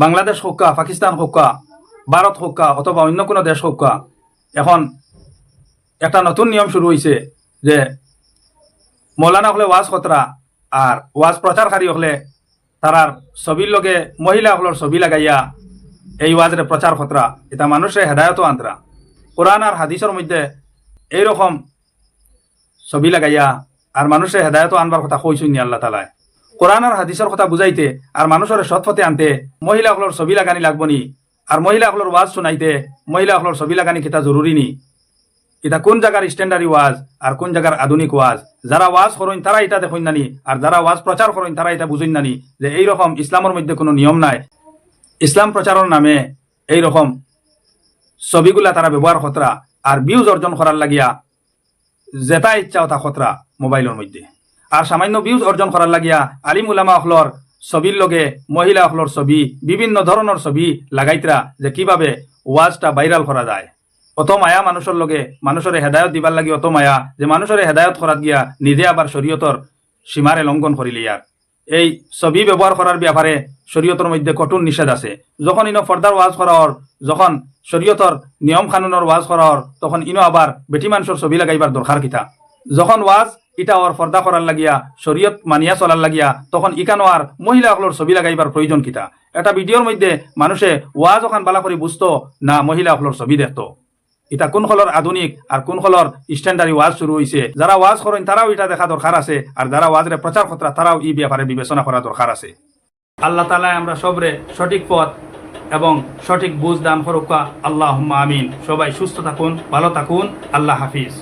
বাংলাদেশ হোক, পাকিস্তান হোক, ভারত হোক অথবা অন্য কোনো দেশ হোক, এখন একটা নতুন নিয়ম শুরু হয়েছে যে মৌলানা হলে ওয়াজ খতরা আর ওয়াজ প্রচারকারী হলে তারার ছবির লগে মহিলা হলর ছবি লাগাইয়া এই ওয়াজরে প্রচার খতরা, এটা মানুষের হেদায়ত আন্তরা। কোরআন আর হাদিসের মধ্যে এইরকম ছবি লাগাইয়া আর মানুষের হেদায়ত আনবার কথা কইছেন আল্লাহ তাআলায়। কোরআন আর হাদিসের কথা বুঝাইতে আর মানুষের সৎপথে আনতে মহিলা হলর ছবি লাগানি লাগবো নি? আর মহিলা হলর ওয়াজ শুনাইতে মহিলা হলর ছবি লাগানি কিতা জরুরি নি? এটা কোন জায়গার স্ট্যান্ডার্ড ওয়াজ আর কোন জায়গার আধুনিক ওয়াজ? যারা ওয়াজ করেন তারা এটা দেখেন নানি, আর যারা ওয়াজ প্রচার করেন তারা এটা বুঝেন নানি যে এইরকম ইসলামের মধ্যে কোনো নিয়ম নাই। ইসলাম প্রচারের নামে এইরকম ছবিগুলা তারা ব্যবহার খতরা আর ভিউজ অর্জন করার লাগিয়া যেটা ইচ্ছা তা খতরা মোবাইলের মধ্যে। আর সামান্য ভিউজ অর্জন করার লাগিয়া আলিম উলামা অখলর ছবির লগে মহিলা অখলর ছবি, বিভিন্ন ধরনের ছবি লাগাইতরা যে কিভাবে ওয়াজটা ভাইরাল করা যায়। অত মায়া মানুষের লগে মানুষের হেদায়ত দিবার লাগি অত মায়া যে মানুষের হেদায়ত করাত গিয়া নিজে আবার শরীয়তর সীমারে লঙ্ঘন করিলে। আর এই ছবি ব্যবহার করার ব্যাপারে শরীয়তের মধ্যে কঠোর নিষেধ আছে। যখন ইনো ফর্দার ওয়াজ করার, যখন শরীয়তর নিয়ম কানুনের ওয়াজ করার, তখন ইনো আবার বেটি মানুষের ছবি লাগাইবার দরকার কিতা? যখন ওয়াজ ইটা ওর ফর্দা করার লাগিয়া শরীয়ত মানিয়া চলার লাগিয়া, তখন ইকানো আর মহিলা হলর ছবি লাগাইবার প্রয়োজন কিতা? একটা ভিডিওর মধ্যে মানুষে ওয়াজ ওখান বালা করে বুঝতো না মহিলা হলর ছবি দেখতো। এটা কোন হলর আধুনিক আর কোন হলর স্ট্যান্ডার্ড ওয়াজ শুরু হয়েছে? যারা ওয়াজ করেন তারাও এটা দেখা দরকার আছে, আর যারা ওয়াজরে প্রচার খতরা তারাও এই ব্যাপারে বিবেচনা করা দরকার আছে। আল্লাহ তাআলা আমরা সবরে সঠিক পথ এবং সঠিক বুঝ দান করুক। আল্লাহুম্মা আমিন। সবাই সুস্থ থাকুন, ভালো থাকুন। আল্লাহ হাফিজ।